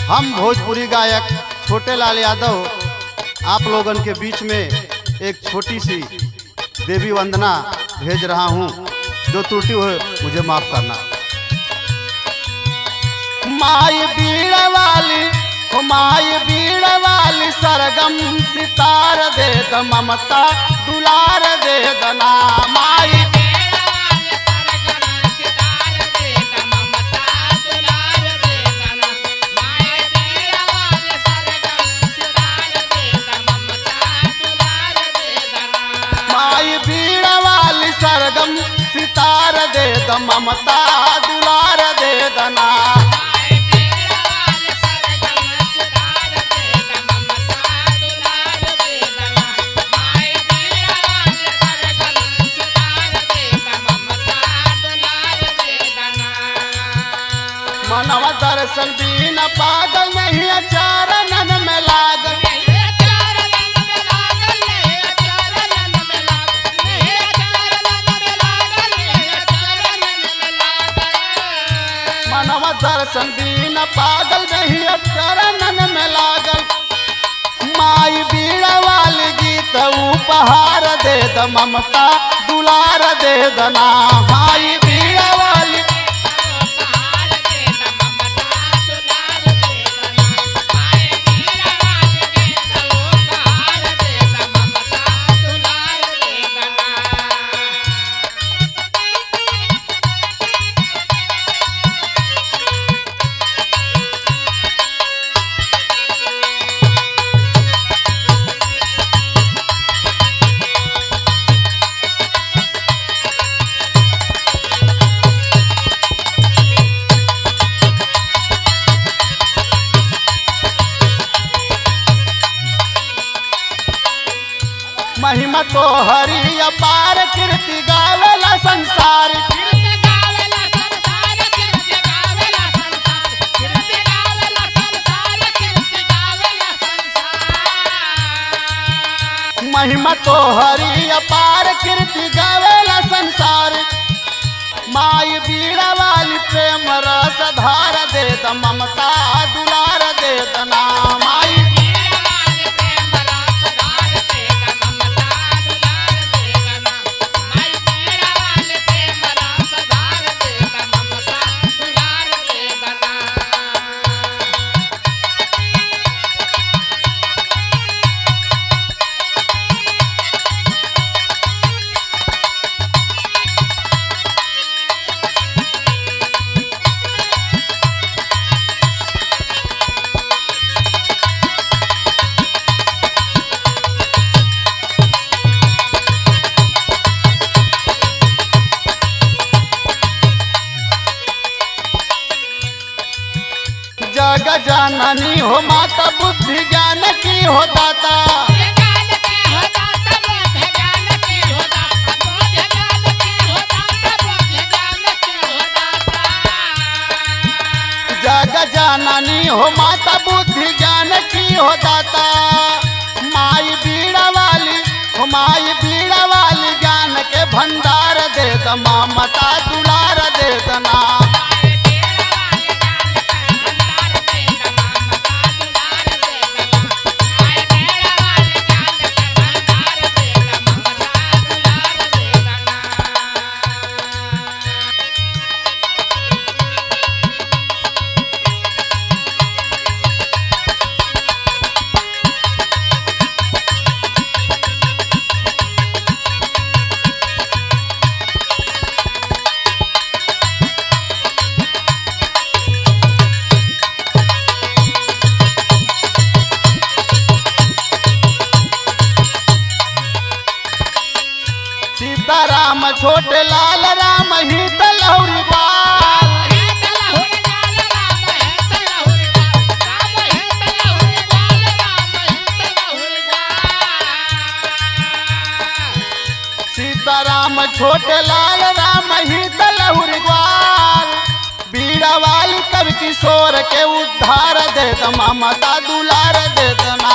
हम भोजपुरी गायक छोटे लाल यादव आप लोगन के बीच में एक छोटी सी देवी वंदना भेज रहा हूँ। जो त्रुटि हो मुझे माफ करना। माई बीड़ा वाली हो, माई बीड़ा वाली सरगम सितार दे द ममता दुलार दे दना। माई सरगम सितार दे द ममता दुलार दे दना। मनवा दर्शन बिन पागल नहीं चरणन में लागल। मनवा दर्शन बिन पागल नहीं चरणन में लागल। माई बीड़ा वाली गीत उपहार दे द ममता दुलार दे दना। माई बीड़ा वाली महिमा तो हरि अपार कीर्ति गावेला संसार। महिमा तो हरि अपार कीर्ति गावेला संसार। माई बीड़ा वाली प्रेम रस धार दे द ममता दुलार दे दना। माई जग जननी हो माता बुद्धि ज्ञान की हो दाता। जग जननी हो माता बुद्धि ज्ञान की हो दाता। माई बीड़ा वाली हो, माई बीड़ा वाली ज्ञान के भंडार दे द ममता दुलार दे दना। सीताराम छोटे लाल राम ही तलहुरी बाल। सीताराम छोटे लाल राम ही तलहुरी ग्वाल। बीड़ा वाली कवि किशोर के उद्धार दे द ममता दुलार दे दना।